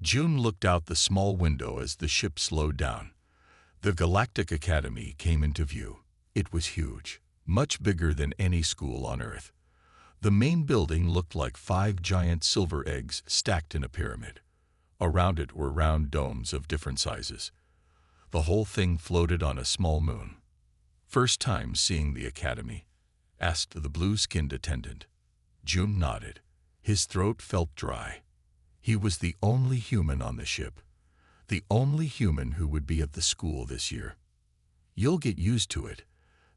June looked out the small window as the ship slowed down. The Galactic Academy came into view. It was huge, much bigger than any school on Earth. The main building looked like 5 giant silver eggs stacked in a pyramid. Around it were round domes of different sizes. The whole thing floated on a small moon. "First time seeing the Academy?" asked the blue-skinned attendant. June nodded. His throat felt dry. He was the only human on the ship. The only human who would be at the school this year. "You'll get used to it,"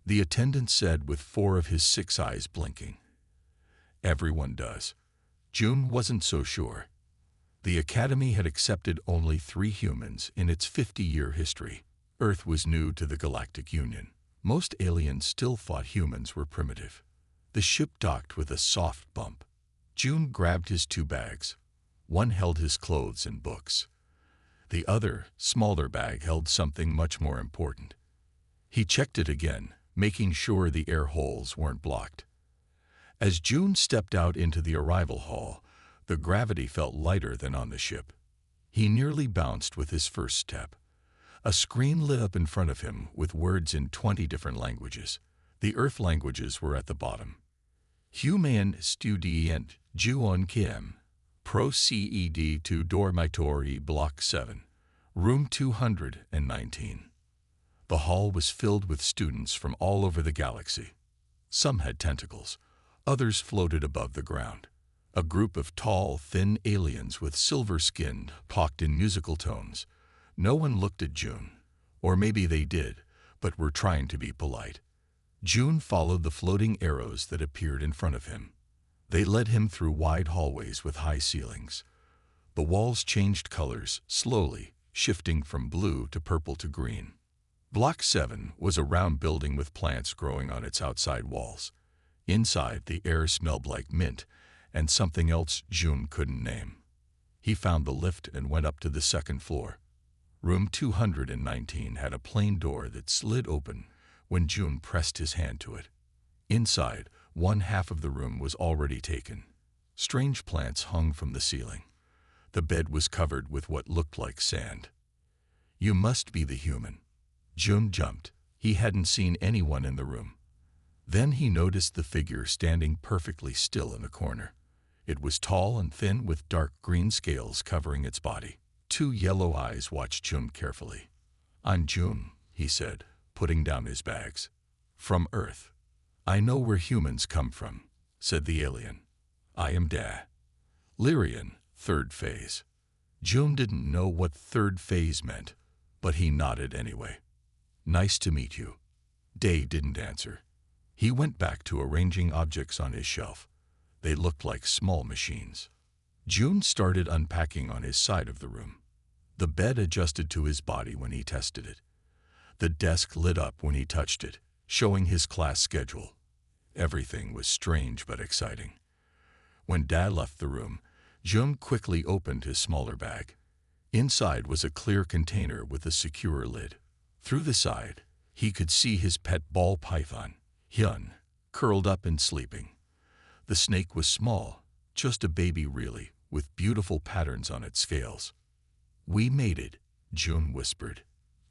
the attendant said with 4 of his 6 eyes blinking. Everyone does. June wasn't so sure. The Academy had accepted only 3 humans in its 50-year history. Earth was new to the Galactic Union. Most aliens still thought humans were primitive. The ship docked with a soft bump. June grabbed his 2 bags. One held his clothes and books. The other, smaller bag held something much more important. He checked it again, making sure the air holes weren't blocked. As June stepped out into the arrival hall, the gravity felt lighter than on the ship. He nearly bounced with his first step. A screen lit up in front of him with words in 20 different languages. The Earth languages were at the bottom. Human student Juon Kim. Proceed to dormitory block 7, room 219. The hall was filled with students from all over the galaxy. Some had tentacles, others floated above the ground. A group of tall, thin aliens with silver skin talked in musical tones. No one looked at June, or maybe they did, but were trying to be polite. June followed the floating arrows that appeared in front of him. They led him through wide hallways with high ceilings. The walls changed colors, slowly, shifting from blue to purple to green. Block 7 was a round building with plants growing on its outside walls. Inside, the air smelled like mint and something else June couldn't name. He found the lift and went up to the 2nd floor. Room 219 had a plain door that slid open when June pressed his hand to it. Inside, 1/2 of the room was already taken. Strange plants hung from the ceiling. The bed was covered with what looked like sand. "You must be the human." June jumped. He hadn't seen anyone in the room. Then he noticed the figure standing perfectly still in the corner. It was tall and thin with dark green scales covering its body. 2 yellow eyes watched June carefully. "I'm June," he said, putting down his bags. "From Earth." "I know where humans come from," said the alien. "I am Da. Lyrian, 3rd phase." June didn't know what 3rd phase meant, but he nodded anyway. "Nice to meet you." Day didn't answer. He went back to arranging objects on his shelf. They looked like small machines. June started unpacking on his side of the room. The bed adjusted to his body when he tested it. The desk lit up when he touched it, showing his class schedule. Everything was strange but exciting. When Dad left the room, June quickly opened his smaller bag. Inside was a clear container with a secure lid. Through the side, he could see his pet ball python, Hyun, curled up and sleeping. The snake was small, just a baby really, with beautiful patterns on its scales. "We made it," June whispered.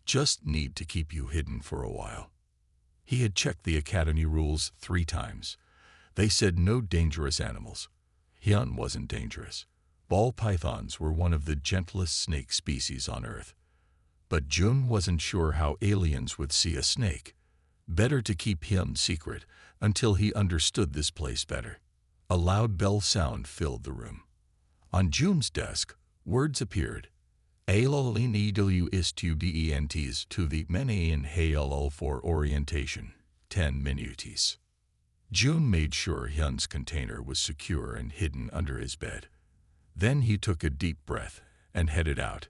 "Just need to keep you hidden for a while." He had checked the Academy rules 3 times. They said no dangerous animals. Hyun wasn't dangerous. Ball pythons were one of the gentlest snake species on Earth. But June wasn't sure how aliens would see a snake. Better to keep him secret until he understood this place better. A loud bell sound filled the room. On June's desk, words appeared. "ALLNEWSTUDENTs to the many in HALL for orientation, 10 minutes." June made sure Hyun's container was secure and hidden under his bed. Then he took a deep breath and headed out.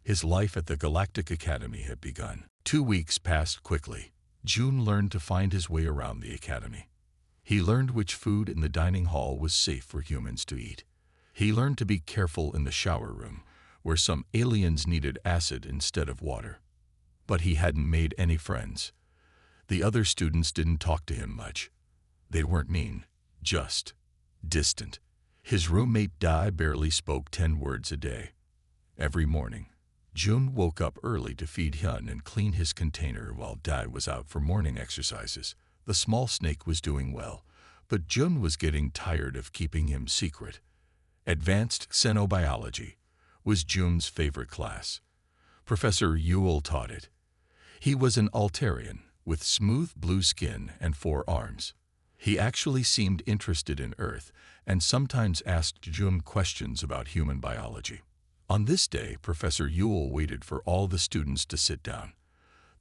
His life at the Galactic Academy had begun. 2 weeks passed quickly. June learned to find his way around the Academy. He learned which food in the dining hall was safe for humans to eat. He learned to be careful in the shower room, where some aliens needed acid instead of water. But he hadn't made any friends. The other students didn't talk to him much. They weren't mean, just distant. His roommate Dai barely spoke 10 words a day. Every morning, June woke up early to feed Hyun and clean his container while Dad was out for morning exercises. The small snake was doing well, but June was getting tired of keeping him secret. Advanced Xenobiology was June's favorite class. Professor Yule taught it. He was an Altarian with smooth blue skin and 4 arms. He actually seemed interested in Earth and sometimes asked June questions about human biology. On this day, Professor Yule waited for all the students to sit down.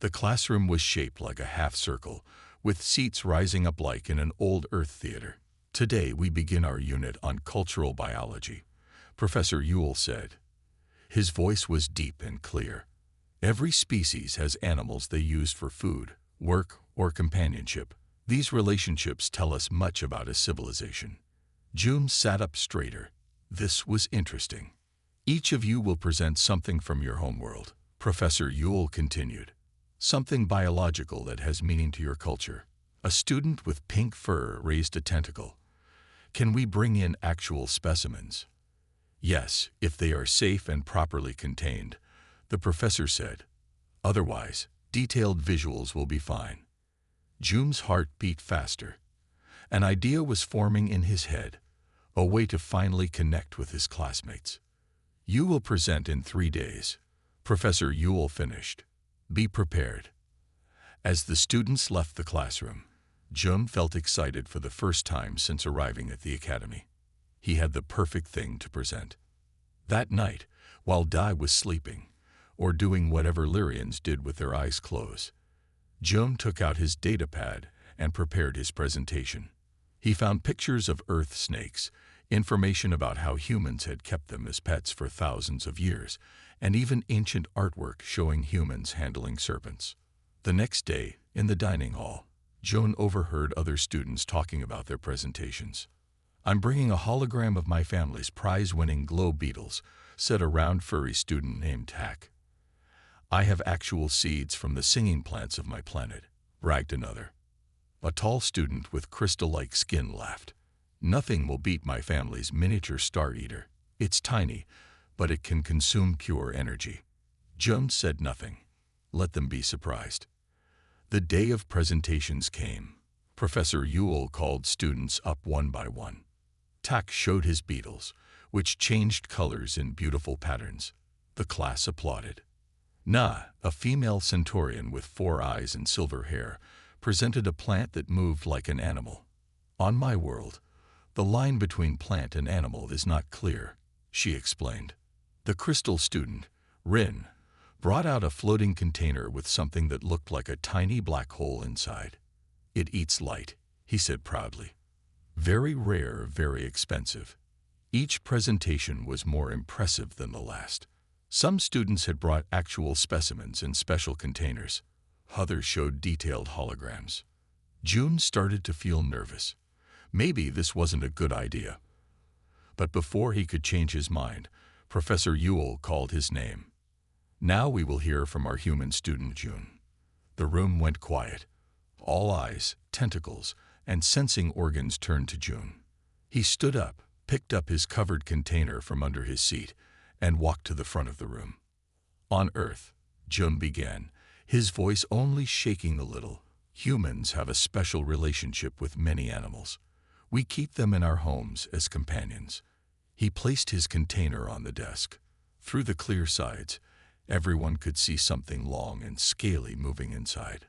The classroom was shaped like a half circle, with seats rising up like in an old Earth theater. Today we begin our unit on cultural biology, Professor Yule said. His voice was deep and clear. Every species has animals they use for food, work, or companionship. These relationships tell us much about a civilization. June sat up straighter. This was interesting. Each of you will present something from your homeworld, Professor Yule continued. Something biological that has meaning to your culture. A student with pink fur raised a tentacle. Can we bring in actual specimens? Yes, if they are safe and properly contained, the professor said. Otherwise, detailed visuals will be fine. June's heart beat faster. An idea was forming in his head, a way to finally connect with his classmates. You will present in 3 days, Professor Yule finished. Be prepared. As the students left the classroom, June felt excited for the first time since arriving at the academy. He had the perfect thing to present. That night, while Dai was sleeping, or doing whatever Lyrians did with their eyes closed, June took out his datapad and prepared his presentation. He found pictures of earth snakes, information about how humans had kept them as pets for thousands of years, and even ancient artwork showing humans handling serpents. The next day, in the dining hall, June overheard other students talking about their presentations. I'm bringing a hologram of my family's prize-winning globe beetles, said a round furry student named Tack. I have actual seeds from the singing plants of my planet, bragged another. A tall student with crystal-like skin laughed. Nothing will beat my family's miniature star eater. It's tiny, but it can consume pure energy. June said nothing. Let them be surprised. The day of presentations came. Professor Yule called students up one by one. Tak showed his beetles, which changed colors in beautiful patterns. The class applauded. Na, a female centaurian with 4 eyes and silver hair, presented a plant that moved like an animal. On my world, the line between plant and animal is not clear, she explained. The crystal student, Rin, brought out a floating container with something that looked like a tiny black hole inside. It eats light, he said proudly. Very rare, very expensive. Each presentation was more impressive than the last. Some students had brought actual specimens in special containers. Others showed detailed holograms. June started to feel nervous. Maybe this wasn't a good idea. But before he could change his mind, Professor Yule called his name. Now we will hear from our human student, June. The room went quiet. All eyes, tentacles, and sensing organs turned to June. He stood up, picked up his covered container from under his seat, and walked to the front of the room. On Earth, June began, his voice only shaking a little. Humans have a special relationship with many animals. We keep them in our homes as companions. He placed his container on the desk. Through the clear sides, everyone could see something long and scaly moving inside.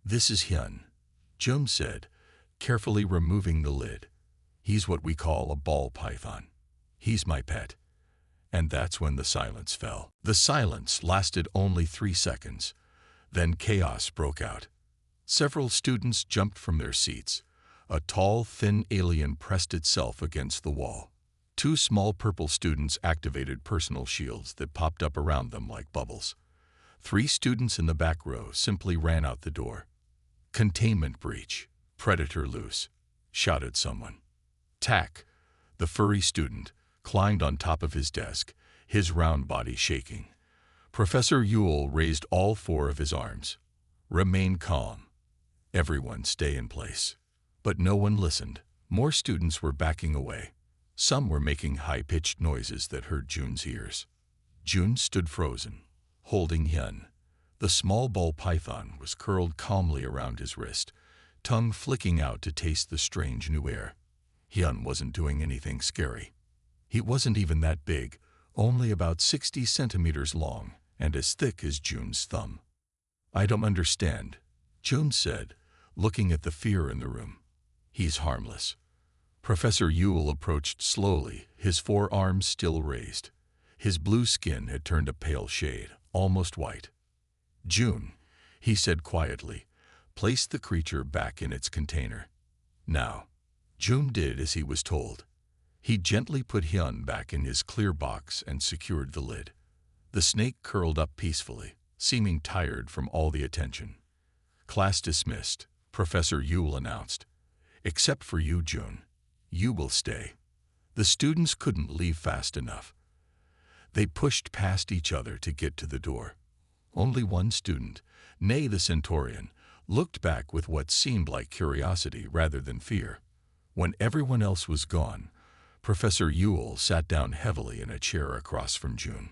This is Hyun, June said, carefully removing the lid. He's what we call a ball python. He's my pet. And that's when the silence fell. The silence lasted only 3 seconds. Then chaos broke out. Several students jumped from their seats. A tall, thin alien pressed itself against the wall. 2 small purple students activated personal shields that popped up around them like bubbles. 3 students in the back row simply ran out the door. Containment breach. Predator loose, shouted someone. Tak, the furry student, climbed on top of his desk, his round body shaking. Professor Yule raised all 4 of his arms. Remain calm. Everyone stay in place. But no one listened. More students were backing away. Some were making high-pitched noises that hurt June's ears. June stood frozen, holding Hyun. The small ball python was curled calmly around his wrist, tongue flicking out to taste the strange new air. Hyun wasn't doing anything scary. He wasn't even that big, only about 60 centimeters long and as thick as June's thumb. "I don't understand," June said, looking at the fear in the room. "He's harmless." Professor Yule approached slowly, his forearms still raised. His blue skin had turned a pale shade, almost white. "June," he said quietly, "place the creature back in its container." Now, June did as he was told. He gently put Hyun back in his clear box and secured the lid. The snake curled up peacefully, seeming tired from all the attention. "Class dismissed," Professor Yule announced. "Except for you, June. You will stay." The students couldn't leave fast enough. They pushed past each other to get to the door. Only one student, Nay the Centaurian, looked back with what seemed like curiosity rather than fear. When everyone else was gone, Professor Yule sat down heavily in a chair across from June.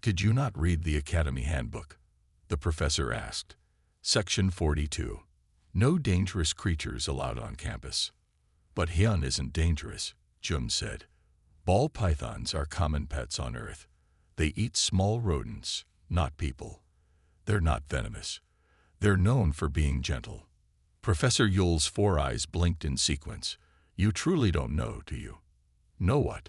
"Could you not read the Academy Handbook?" the professor asked. "Section 42. No dangerous creatures allowed on campus." "But Hyun isn't dangerous," June said. "Ball pythons are common pets on Earth. They eat small rodents, not people. They're not venomous. They're known for being gentle." Professor Yule's four eyes blinked in sequence. "You truly don't know, do you?" "Know what?"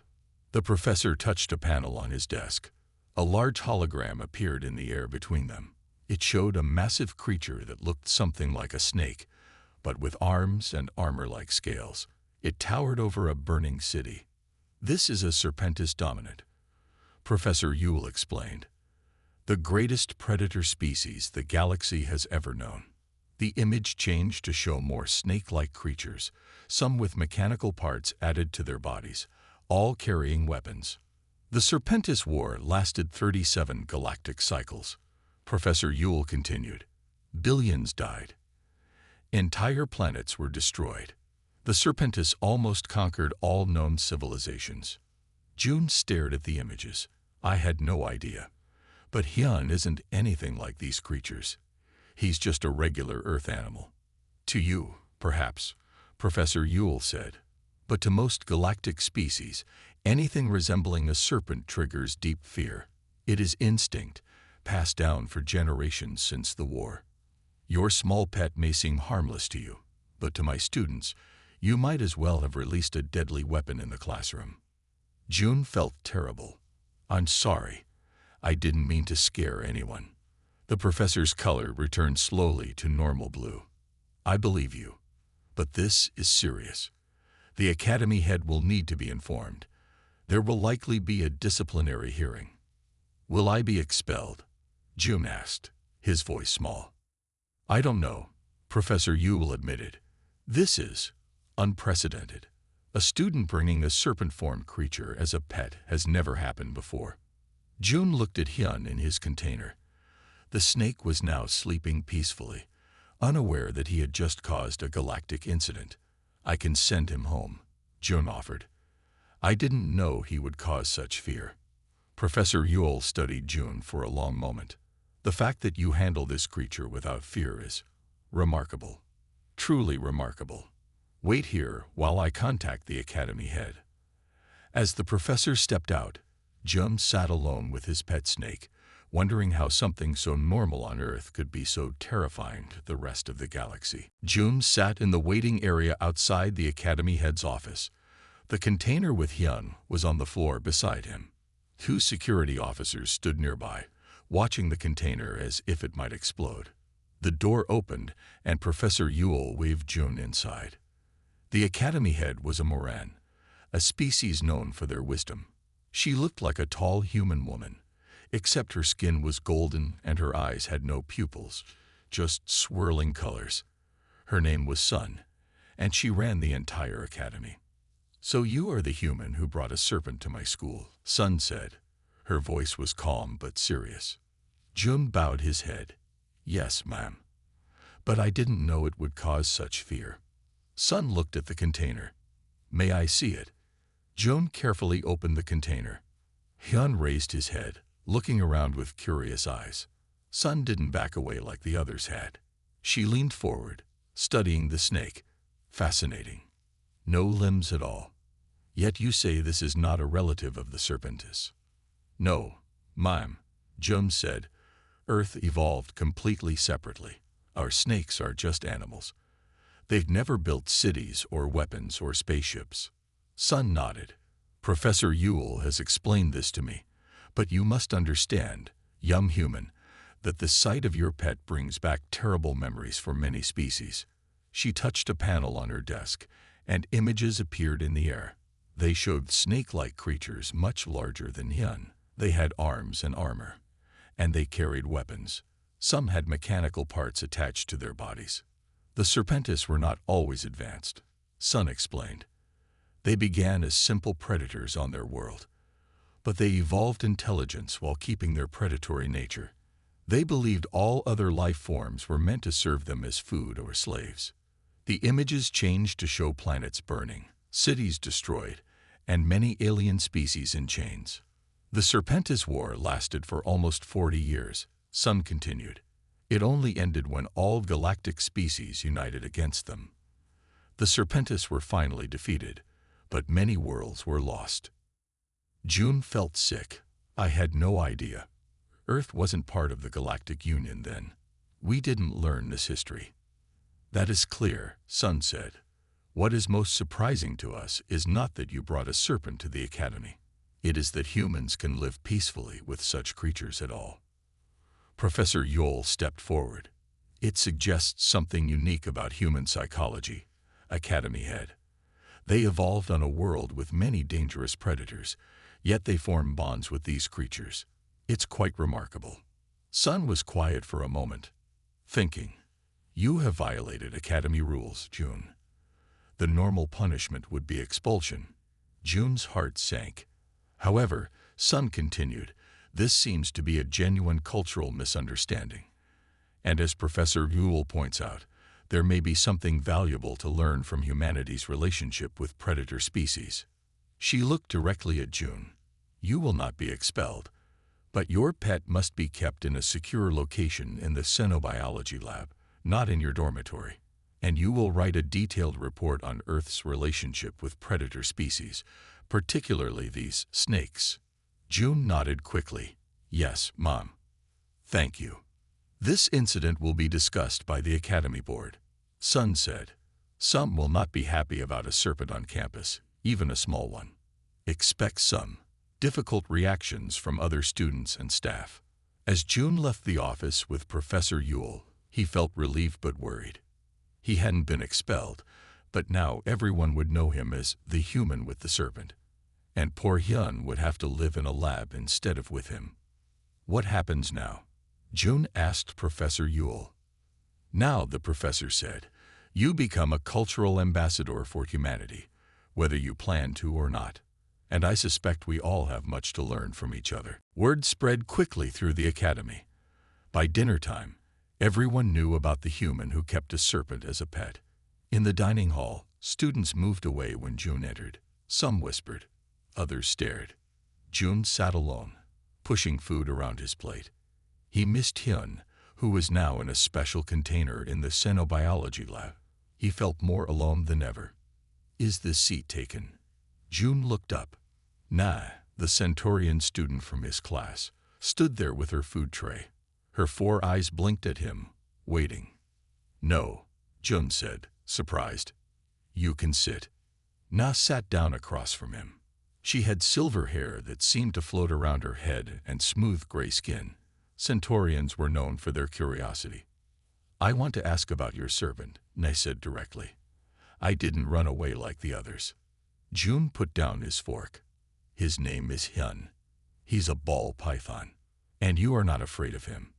The professor touched a panel on his desk. A large hologram appeared in the air between them. It showed a massive creature that looked something like a snake, but with arms and armor-like scales. It towered over a burning city. "This is a Serpentis dominant," Professor Yule explained. "The greatest predator species the galaxy has ever known." The image changed to show more snake-like creatures, some with mechanical parts added to their bodies, all carrying weapons. The Serpentis War lasted 37 galactic cycles. Professor Yule continued. Billions died. Entire planets were destroyed. The Serpentis almost conquered all known civilizations. June stared at the images. "I had no idea. But Hyun isn't anything like these creatures. He's just a regular Earth animal." "To you, perhaps," Professor Yule said. "But to most galactic species, anything resembling a serpent triggers deep fear. It is instinct, passed down for generations since the war. Your small pet may seem harmless to you, but to my students, you might as well have released a deadly weapon in the classroom." June felt terrible. "I'm sorry. I didn't mean to scare anyone." The professor's color returned slowly to normal blue. "I believe you. But this is serious. The academy head will need to be informed. There will likely be a disciplinary hearing." "Will I be expelled?" June asked, his voice small. "I don't know," Professor Yule admitted. "This is unprecedented. A student bringing a serpent-formed creature as a pet has never happened before." June looked at Hyun in his container. The snake was now sleeping peacefully, unaware that he had just caused a galactic incident. "I can send him home," June offered. "I didn't know he would cause such fear." Professor Yule studied June for a long moment. "The fact that you handle this creature without fear is remarkable. Truly remarkable. Wait here while I contact the academy head." As the professor stepped out, June sat alone with his pet snake, wondering how something so normal on Earth could be so terrifying to the rest of the galaxy. June sat in the waiting area outside the academy head's office. The container with Hyun was on the floor beside him. Two security officers stood nearby, watching the container as if it might explode. The door opened, and Professor Yule waved June inside. The academy head was a Moran, a species known for their wisdom. She looked like a tall human woman, except her skin was golden and her eyes had no pupils, just swirling colors. Her name was Sun, and she ran the entire academy. "So you are the human who brought a serpent to my school," Sun said. Her voice was calm but serious. June bowed his head. "Yes, ma'am. But I didn't know it would cause such fear." Sun looked at the container. "May I see it?" June carefully opened the container. Hyun raised his head, looking around with curious eyes. Sun didn't back away like the others had. She leaned forward, studying the snake. Fascinating. No limbs at all. Yet you say this is not a relative of the serpentis. No, ma'am, Jum said. Earth evolved completely separately. Our snakes are just animals. They've never built cities or weapons or spaceships. Sun nodded. Professor Yule has explained this to me, but you must understand, young human, that the sight of your pet brings back terrible memories for many species. She touched a panel on her desk, and images appeared in the air. They showed snake-like creatures much larger than Hyun. They had arms and armor, and they carried weapons. Some had mechanical parts attached to their bodies. The serpentis were not always advanced, Sun explained. They began as simple predators on their world, but they evolved intelligence while keeping their predatory nature. They believed all other life forms were meant to serve them as food or slaves. The images changed to show planets burning, cities destroyed, and many alien species in chains. The Serpentis War lasted for almost 40 years, Sun continued. It only ended when all galactic species united against them. The Serpentis were finally defeated, but many worlds were lost. June felt sick. I had no idea. Earth wasn't part of the Galactic Union then. We didn't learn this history. That is clear, Sun said. What is most surprising to us is not that you brought a serpent to the Academy. It is that humans can live peacefully with such creatures at all. Professor Yule stepped forward. It suggests something unique about human psychology, Academy head. They evolved on a world with many dangerous predators, yet they form bonds with these creatures. It's quite remarkable. Sun was quiet for a moment, thinking, You have violated Academy rules, June. The normal punishment would be expulsion. June's heart sank. However, Sun continued, this seems to be a genuine cultural misunderstanding. And as Professor Yule points out, there may be something valuable to learn from humanity's relationship with predator species. She looked directly at June. You will not be expelled, but your pet must be kept in a secure location in the xenobiology lab, not in your dormitory. And you will write a detailed report on Earth's relationship with predator species, particularly these snakes. June nodded quickly. Yes, Mom. Thank you. This incident will be discussed by the Academy Board. Sun said. Some will not be happy about a serpent on campus, even a small one. Expect some difficult reactions from other students and staff. As June left the office with Professor Yule, he felt relieved but worried. He hadn't been expelled, but now everyone would know him as the human with the serpent. And poor Hyun would have to live in a lab instead of with him. What happens now? June asked Professor Yule. Now, the professor said, you become a cultural ambassador for humanity, whether you plan to or not. And I suspect we all have much to learn from each other. Word spread quickly through the academy. By dinner time, everyone knew about the human who kept a serpent as a pet. In the dining hall, students moved away when June entered. Some whispered, others stared. June sat alone, pushing food around his plate. He missed Hyun, who was now in a special container in the xenobiology lab. He felt more alone than ever. Is this seat taken? June looked up. Nah, the Centaurian student from his class, stood there with her food tray. Her 4 eyes blinked at him, waiting. No, June said, surprised. You can sit. Na sat down across from him. She had silver hair that seemed to float around her head and smooth gray skin. Centaurians were known for their curiosity. I want to ask about your servant, Na said directly. I didn't run away like the others. June put down his fork. His name is Hyun. He's a ball python. And you are not afraid of him?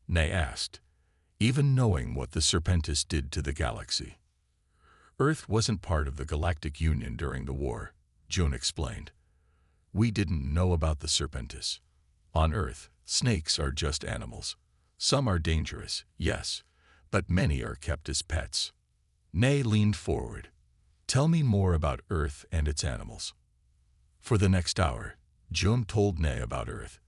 Na asked, even knowing what the Serpentis did to the galaxy. Earth wasn't part of the Galactic Union during the war, June explained. We didn't know about the Serpentis. On Earth, snakes are just animals. Some are dangerous, yes, but many are kept as pets. Na leaned forward. Tell me more about Earth and its animals. For the next hour, June told Na about Earth.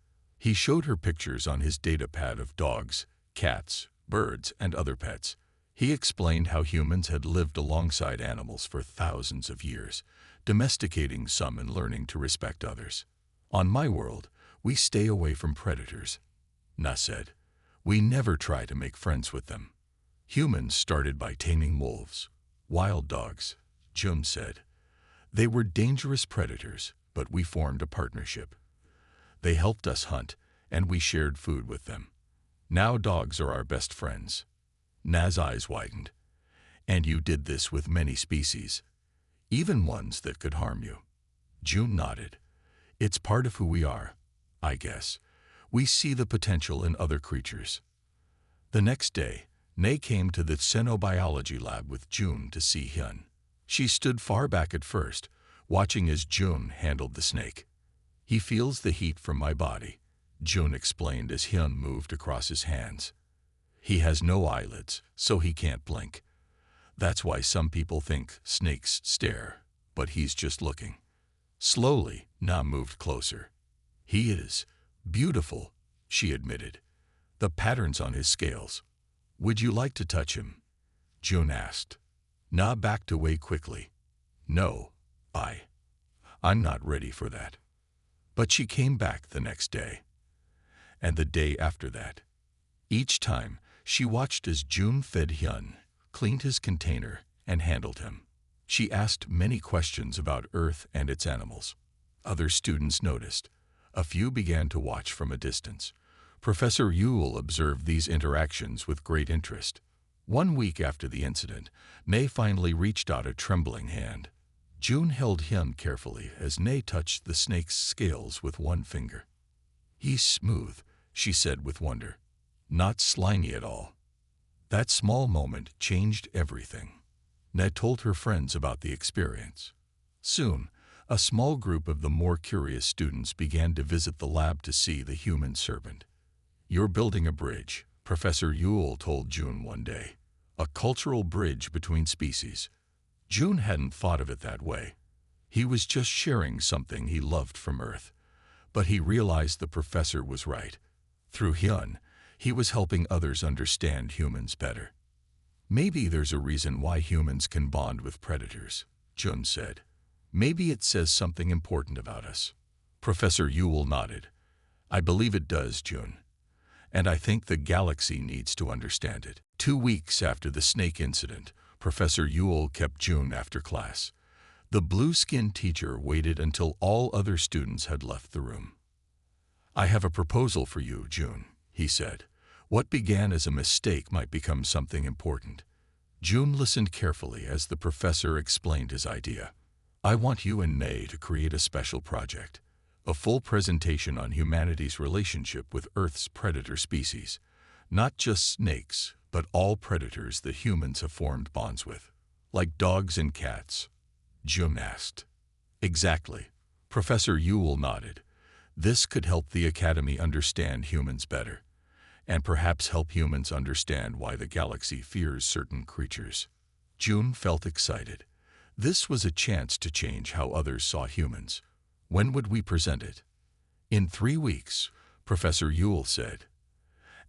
He showed her pictures on his data pad of dogs, cats, birds, and other pets. He explained how humans had lived alongside animals for thousands of years, domesticating some and learning to respect others. On my world, we stay away from predators, Na said. We never try to make friends with them. Humans started by taming wolves, wild dogs, Jun said. They were dangerous predators, but we formed a partnership. They helped us hunt, and we shared food with them. Now dogs are our best friends. Na's eyes widened. And you did this with many species, even ones that could harm you. Jun nodded. It's part of who we are, I guess. We see the potential in other creatures. The next day, Na came to the xenobiology lab with Jun to see Hyun. She stood far back at first, watching as Jun handled the snake. He feels the heat from my body, Jun explained as Hyun moved across his hands. He has no eyelids, so he can't blink. That's why some people think snakes stare, but he's just looking. Slowly, Na moved closer. He is beautiful, she admitted. The patterns on his scales. Would you like to touch him? Jun asked. Na backed away quickly. No, I'm not ready for that. But she came back the next day. And the day after that. Each time, she watched as Jun fed Hyun, cleaned his container, and handled him. She asked many questions about Earth and its animals. Other students noticed. A few began to watch from a distance. Professor Yule observed these interactions with great interest. 1 week after the incident, Na finally reached out a trembling hand. Jun held Hyun carefully as Na touched the snake's scales with one finger. He's smooth, she said with wonder. Not slimy at all. That small moment changed everything. Na told her friends about the experience. Soon, a small group of the more curious students began to visit the lab to see the human serpent. You're building a bridge, Professor Yule told Jun one day. A cultural bridge between species. Jun hadn't thought of it that way. He was just sharing something he loved from Earth. But he realized the professor was right. Through Hyun, he was helping others understand humans better. Maybe there's a reason why humans can bond with predators, Jun said. Maybe it says something important about us. Professor Yule nodded. I believe it does, Jun. And I think the galaxy needs to understand it. 2 weeks after the snake incident, Professor Yule kept Jun after class. The blue-skinned teacher waited until all other students had left the room. I have a proposal for you, Jun, he said. What began as a mistake might become something important. Jun listened carefully as the professor explained his idea. I want you and Na to create a special project. A full presentation on humanity's relationship with Earth's predator species. Not just snakes, but all predators that humans have formed bonds with. Like dogs and cats. Jun asked. Exactly. Professor Yule nodded. This could help the Academy understand humans better. And perhaps help humans understand why the galaxy fears certain creatures. Jun felt excited. This was a chance to change how others saw humans. When would we present it? In 3 weeks, Professor Yule said.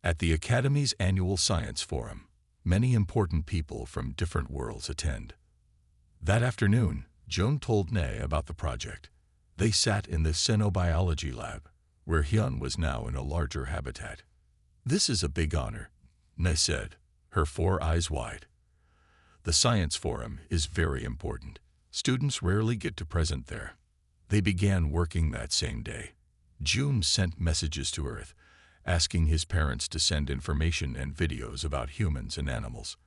At the Academy's annual science forum, many important people from different worlds attend. That afternoon, Jun told Na about the project. They sat in the xenobiology lab, where Hyun was now in a larger habitat. This is a big honor, Na said, her 4 eyes wide. The science forum is very important. Students rarely get to present there. They began working that same day. Jun sent messages to Earth, asking his parents to send information and videos about humans and animals.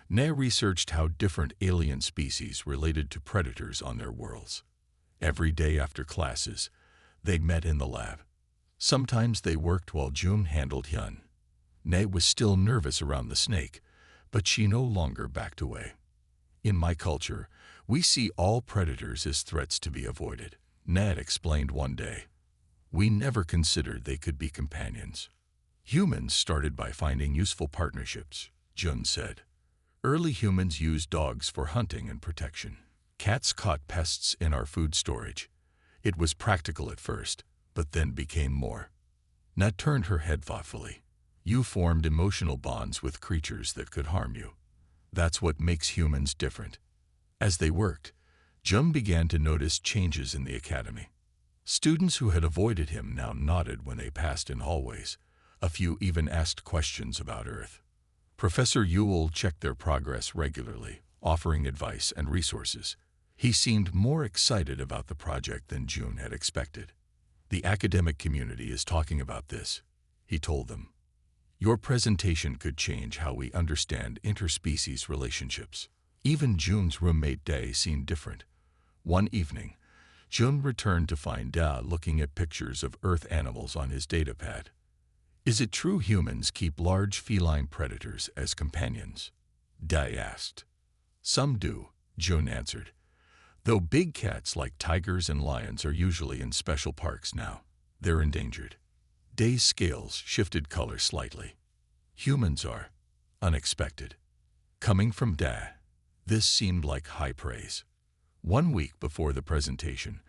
Na researched how different alien species related to predators on their worlds. Every day after classes, they met in the lab. Sometimes they worked while Jun handled Hyun. Na was still nervous around the snake, but she no longer backed away. In my culture, we see all predators as threats to be avoided, Na explained one day. We never considered they could be companions. Humans started by finding useful partnerships, Jun said. Early humans used dogs for hunting and protection. Cats caught pests in our food storage. It was practical at first, but then became more. Nat turned her head thoughtfully. You formed emotional bonds with creatures that could harm you. That's what makes humans different. As they worked, Jung began to notice changes in the academy. Students who had avoided him now nodded when they passed in hallways. A few even asked questions about Earth. Professor Yule checked their progress regularly, offering advice and resources. He seemed more excited about the project than June had expected. The academic community is talking about this, he told them. Your presentation could change how we understand interspecies relationships. Even June's roommate Day seemed different. One evening, June returned to find Da looking at pictures of Earth animals on his datapad. Is it true humans keep large feline predators as companions? Da asked. Some do, June answered. Though big cats like tigers and lions are usually in special parks now, they're endangered. Day's scales shifted color slightly. Humans are unexpected. Coming from Da, this seemed like high praise. 1 week before the presentation,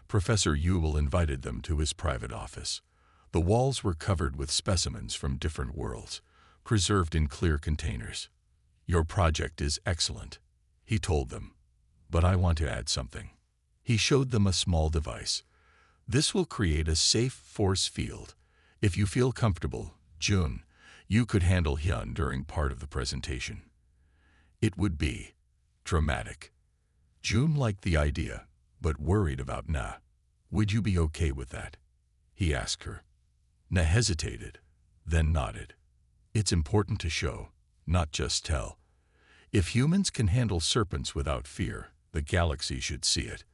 Professor Yule invited them to his private office. The walls were covered with specimens from different worlds, preserved in clear containers. Your project is excellent, he told them. But I want to add something. He showed them a small device. This will create a safe force field. If you feel comfortable, June, you could handle Hyun during part of the presentation. It would be dramatic. June liked the idea, but worried about Na. Would you be okay with that? He asked her. Na hesitated, then nodded. It's important to show, not just tell. If humans can handle serpents without fear, the galaxy should see it.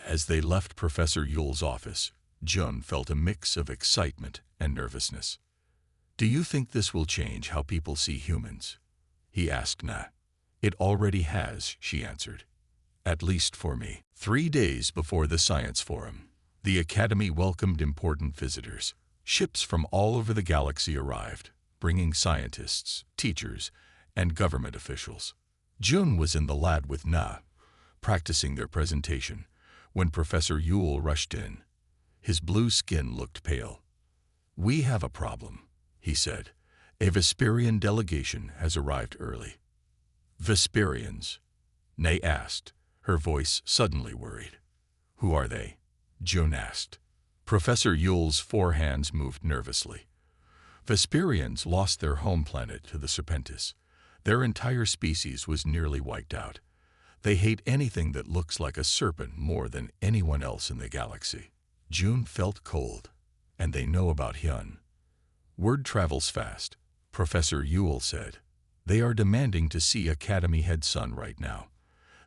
As they left Professor Yule's office, Jun felt a mix of excitement and nervousness. Do you think this will change how people see humans? He asked Na. It already has, she answered. At least for me. 3 days before the Science Forum, the Academy welcomed important visitors. Ships from all over the galaxy arrived, bringing scientists, teachers, and government officials. Jun was in the lab with Na, practicing their presentation, when Professor Yule rushed in. His blue skin looked pale. We have a problem, he said. A Vesperian delegation has arrived early. Vesperians? Na asked, her voice suddenly worried. Who are they? Jun asked. Professor Yule's forehands moved nervously. Vesperians lost their home planet to the Serpentis. Their entire species was nearly wiped out. They hate anything that looks like a serpent more than anyone else in the galaxy. June felt cold, and they know about Hyun. Word travels fast, Professor Yule said. They are demanding to see Academy Head Son right now.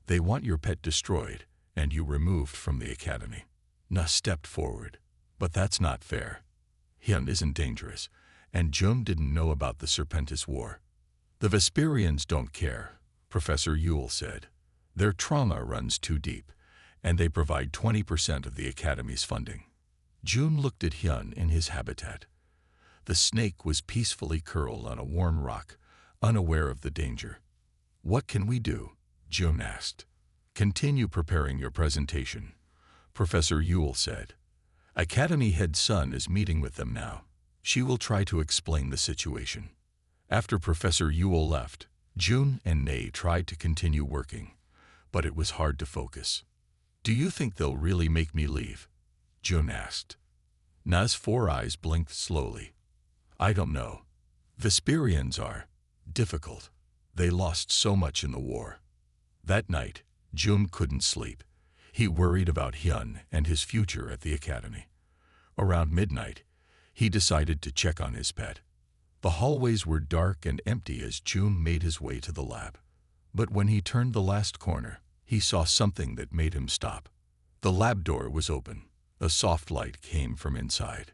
They want your pet destroyed, and you removed from the Academy. Na stepped forward. But that's not fair. Hyun isn't dangerous, and Jung didn't know about the Serpentis War. The Vesperians don't care, Professor Yule said. Their trauma runs too deep, and they provide 20% of the Academy's funding. June looked at Hyun in his habitat. The snake was peacefully curled on a warm rock, unaware of the danger. What can we do? June asked. Continue preparing your presentation, Professor Yule said. Academy Head Son is meeting with them now. She will try to explain the situation. After Professor Yule left, June and Na tried to continue working, but it was hard to focus. Do you think they'll really make me leave? June asked. Na's 4 eyes blinked slowly. I don't know. Vesperians are difficult. They lost so much in the war. That night, June couldn't sleep. He worried about Hyun and his future at the Academy. Around midnight, he decided to check on his pet. The hallways were dark and empty as June made his way to the lab. But when he turned the last corner, he saw something that made him stop. The lab door was open. A soft light came from inside.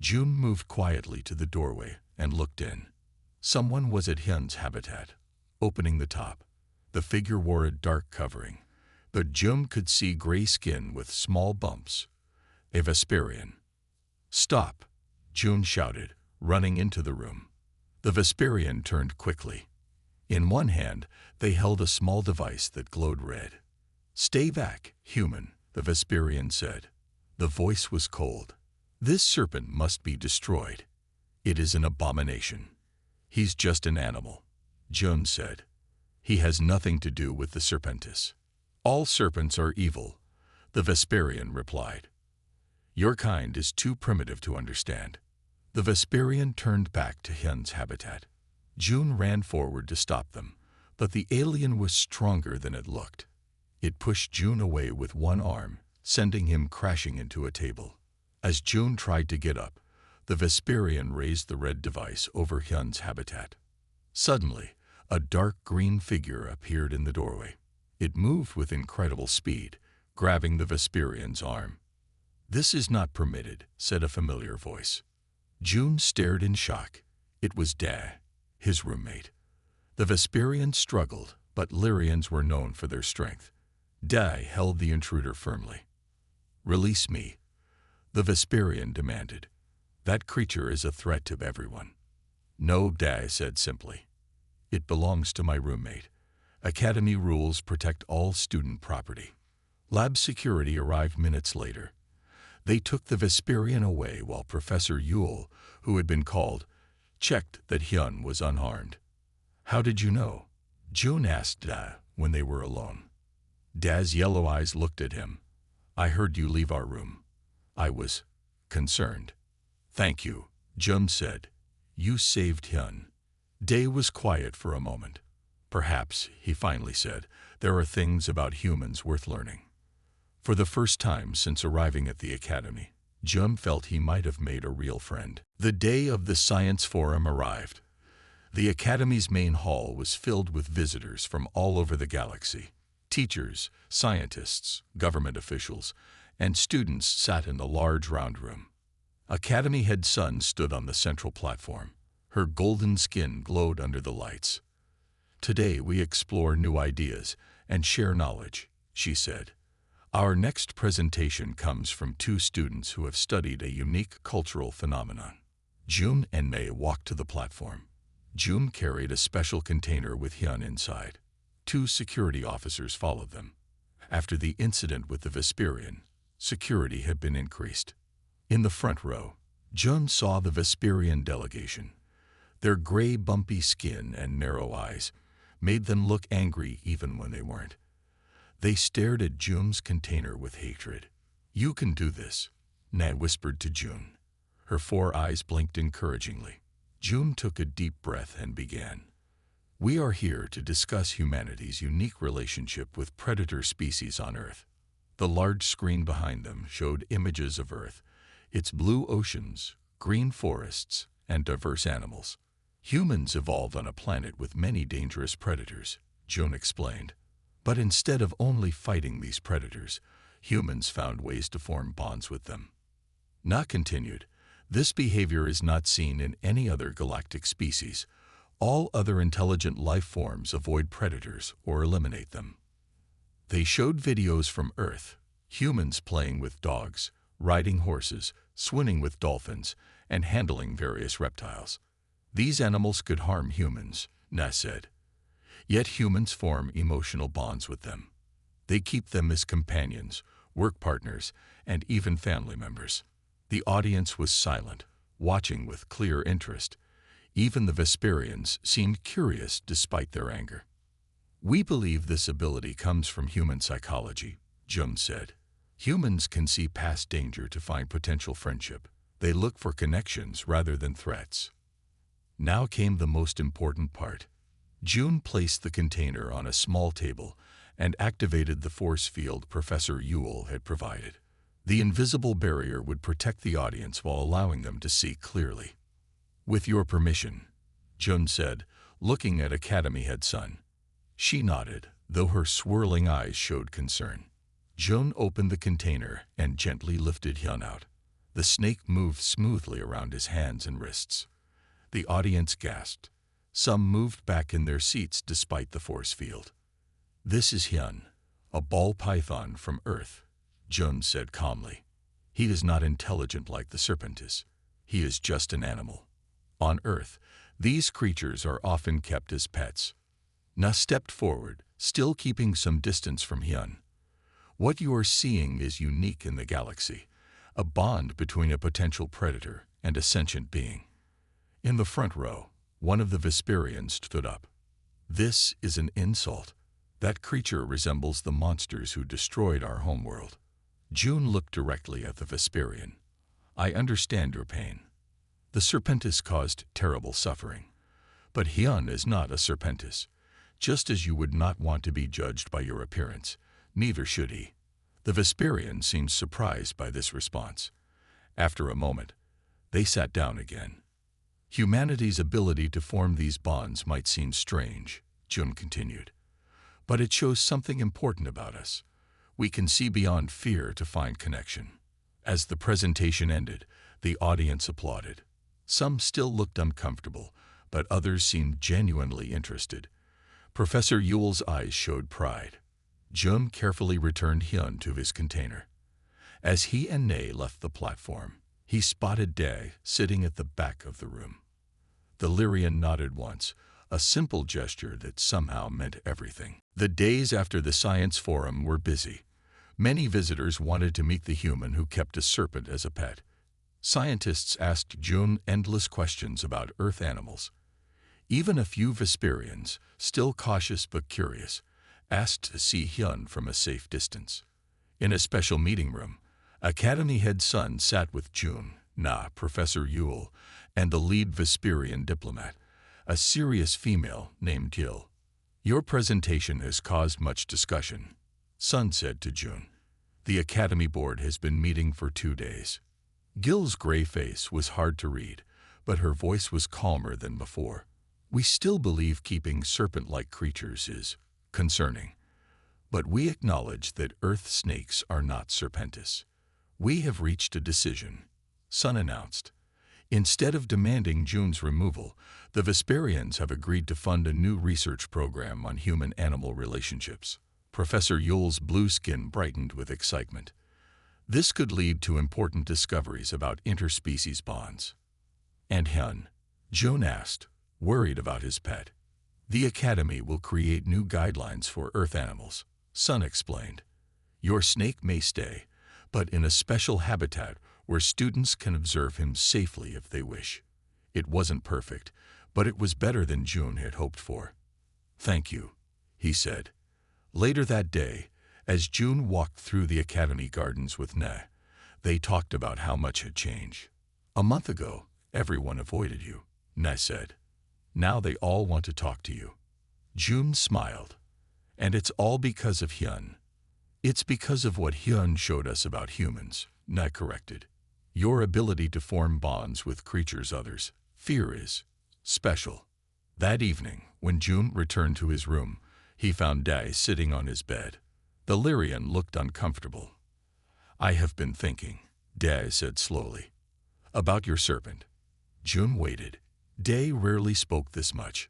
June moved quietly to the doorway and looked in. Someone was at Hyun's habitat, opening the top. The figure wore a dark covering, but June could see gray skin with small bumps. A Vesperian. Stop, June shouted, running into the room. The Vesperian turned quickly. In one hand, they held a small device that glowed red. Stay back, human, the Vesperian said. The voice was cold. This serpent must be destroyed. It is an abomination. He's just an animal, Joan said. He has nothing to do with the Serpentis. All serpents are evil, the Vesperian replied. Your kind is too primitive to understand. The Vesperian turned back to Hyun's habitat. June ran forward to stop them, but the alien was stronger than it looked. It pushed June away with one arm, sending him crashing into a table. As June tried to get up, the Vesperian raised the red device over Hyun's habitat. Suddenly, a dark green figure appeared in the doorway. It moved with incredible speed, grabbing the Vesperian's arm. "This is not permitted," said a familiar voice. June stared in shock. It was Da, his roommate. The Vesperian struggled, but Lyrians were known for their strength. Da held the intruder firmly. "Release me," the Vesperian demanded. "That creature is a threat to everyone." "No," Da said simply. "It belongs to my roommate. Academy rules protect all student property." Lab security arrived minutes later. They took the Vesperian away while Professor Yule, who had been called, checked that Hyun was unharmed. "How did you know?" June asked Da when they were alone. Da's yellow eyes looked at him. "I heard you leave our room. I was concerned." "Thank you," Jun said. "You saved Hyun." Da was quiet for a moment. "Perhaps," he finally said, "there are things about humans worth learning." For the first time since arriving at the academy, Jun felt he might have made a real friend. The day of the science forum arrived. The academy's main hall was filled with visitors from all over the galaxy. Teachers, scientists, government officials, and students sat in a large round room. Academy Head Sun stood on the central platform. Her golden skin glowed under the lights. "Today we explore new ideas and share knowledge," she said. "Our next presentation comes from two students who have studied a unique cultural phenomenon." June and May walked to the platform. June carried a special container with Hyun inside. Two security officers followed them. After the incident with the Vesperian, security had been increased. In the front row, Jun saw the Vesperian delegation. Their gray, bumpy skin and narrow eyes made them look angry even when they weren't. They stared at Jun's container with hatred. "You can do this," Na whispered to Jun. Her 4 eyes blinked encouragingly. Jun took a deep breath and began. "We are here to discuss humanity's unique relationship with predator species on Earth." The large screen behind them showed images of Earth, its blue oceans, green forests, and diverse animals. "Humans evolved on a planet with many dangerous predators," Jun explained. "But instead of only fighting these predators, humans found ways to form bonds with them." Na continued, "This behavior is not seen in any other galactic species. All other intelligent life forms avoid predators or eliminate them." They showed videos from Earth, humans playing with dogs, riding horses, swimming with dolphins, and handling various reptiles. "These animals could harm humans," Na said. "Yet humans form emotional bonds with them. They keep them as companions, work partners, and even family members." The audience was silent, watching with clear interest. Even the Vesperians seemed curious despite their anger. "We believe this ability comes from human psychology," Jun said. "Humans can see past danger to find potential friendship. They look for connections rather than threats." Now came the most important part. Jun placed the container on a small table and activated the force field Professor Yule had provided. The invisible barrier would protect the audience while allowing them to see clearly. "With your permission," Jun said, looking at Academy Head Sun. She nodded, though her swirling eyes showed concern. Jun opened the container and gently lifted Hyun out. The snake moved smoothly around his hands and wrists. The audience gasped. Some moved back in their seats despite the force field. "This is Hyun, a ball python from Earth," Jun said calmly. "He is not intelligent like the Serpentis. He is just an animal. On Earth, these creatures are often kept as pets." Na stepped forward, still keeping some distance from Hyun. "What you are seeing is unique in the galaxy. a bond between a potential predator and a sentient being. In the front row, one of the Vesperians stood up. "This is an insult. That creature resembles the monsters who destroyed our homeworld." June looked directly at the Vesperian. "I understand your pain. The Serpentis caused terrible suffering. But Hyun is not a Serpentis. Just as you would not want to be judged by your appearance, neither should he." The Vesperian seemed surprised by this response. After a moment, they sat down again. "Humanity's ability to form these bonds might seem strange," Jun continued, "but it shows something important about us. We can see beyond fear to find connection." As the presentation ended, the audience applauded. Some still looked uncomfortable, but others seemed genuinely interested. Professor Yule's eyes showed pride. Jun carefully returned Hyun to his container. As he and Nae left the platform, he spotted Dae sitting at the back of the room. The Lyrian nodded once, a simple gesture that somehow meant everything. The days after the science forum were busy. Many visitors wanted to meet the human who kept a serpent as a pet. Scientists asked Jun endless questions about Earth animals. Even a few Vesperians, still cautious but curious, asked to see Hyun from a safe distance. In a special meeting room, Academy head Sun sat with Jun, Na, Professor Yule, and the lead Vesperian diplomat, a serious female named Gil. "Your presentation has caused much discussion," Sun said to Jun. "The Academy board has been meeting for 2 days." Gil's gray face was hard to read, but her voice was calmer than before. "We still believe keeping serpent-like creatures is concerning, but we acknowledge that Earth snakes are not Serpentis. We have reached a decision," Sun announced. Instead of demanding Jun's removal, the Vesperians have agreed to fund a new research program on human-animal relationships. Professor Yule's blue skin brightened with excitement. This could lead to important discoveries about interspecies bonds. "And Hyun?" Jun asked, worried about his pet. "The Academy will create new guidelines for Earth animals," Sun explained. "Your snake may stay, but in a special habitat where students can observe him safely if they wish." It wasn't perfect, but it was better than Jun had hoped for. "Thank you," he said. Later that day, as Jun walked through the Academy gardens with Ne, they talked about how much had changed. "A month ago, everyone avoided you," Ne said. "Now they all want to talk to you." Jun smiled. "And it's all because of Hyun." "It's because of what Hyun showed us about humans," Ne corrected. "Your ability to form bonds with creatures others fear is special." That evening, when Jun returned to his room, he found Dae sitting on his bed. The Lyrian looked uncomfortable. "I have been thinking," Dae said slowly, "about your serpent." Jun waited. Dae rarely spoke this much.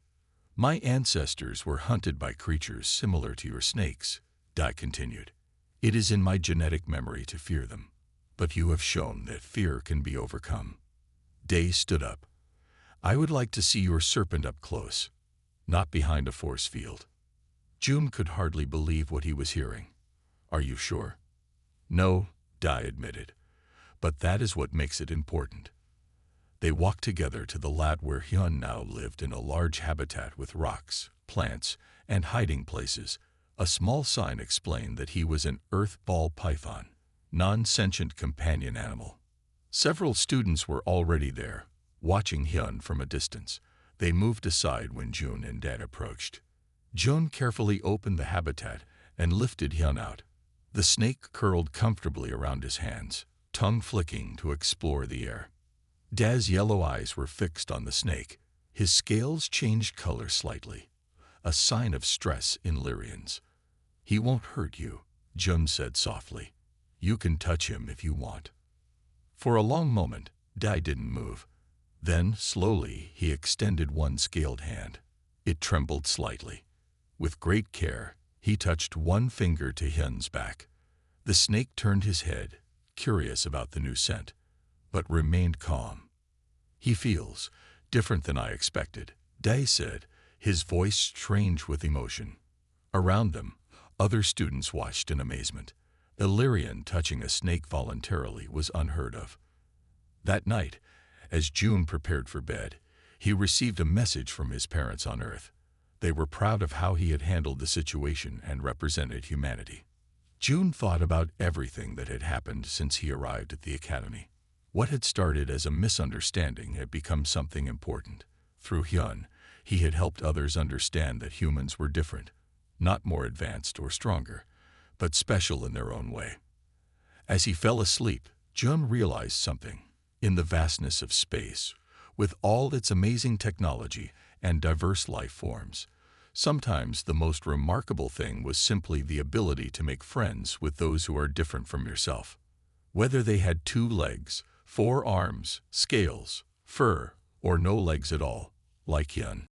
"My ancestors were hunted by creatures similar to your snakes," Dae continued. "It is in my genetic memory to fear them. But you have shown that fear can be overcome." Dae stood up. "I would like to see your serpent up close, not behind a force field." Jun could hardly believe what he was hearing. "Are you sure?" "No," Dae admitted, "but that is what makes it important." They walked together to the lab where Hyun now lived in a large habitat with rocks, plants, and hiding places. A small sign explained that he was an earth ball python, non-sentient companion animal. Several students were already there, watching Hyun from a distance. They moved aside when Jun and Dae approached. Jun carefully opened the habitat and lifted Hyun out. The snake curled comfortably around his hands, tongue flicking to explore the air. Dae's yellow eyes were fixed on the snake. His scales changed color slightly, a sign of stress in Lyrians. "He won't hurt you," Jun said softly. "You can touch him if you want." For a long moment, Dae didn't move. Then, slowly, he extended one scaled hand. It trembled slightly. With great care, he touched one finger to Hyun's back. The snake turned his head, curious about the new scent, but remained calm. "He feels different than I expected," Dae said, his voice strange with emotion. Around them, other students watched in amazement. Illyrian touching a snake voluntarily was unheard of. That night, as June prepared for bed, he received a message from his parents on Earth. They were proud of how he had handled the situation and represented humanity. June thought about everything that had happened since he arrived at the academy. What had started as a misunderstanding had become something important. Through Hyun, he had helped others understand that humans were different, not more advanced or stronger, but special in their own way. As he fell asleep, Jun realized something. In the vastness of space, with all its amazing technology and diverse life forms, sometimes the most remarkable thing was simply the ability to make friends with those who are different from yourself. Whether they had 2 legs, 4 arms, scales, fur, or no legs at all, like Hyun.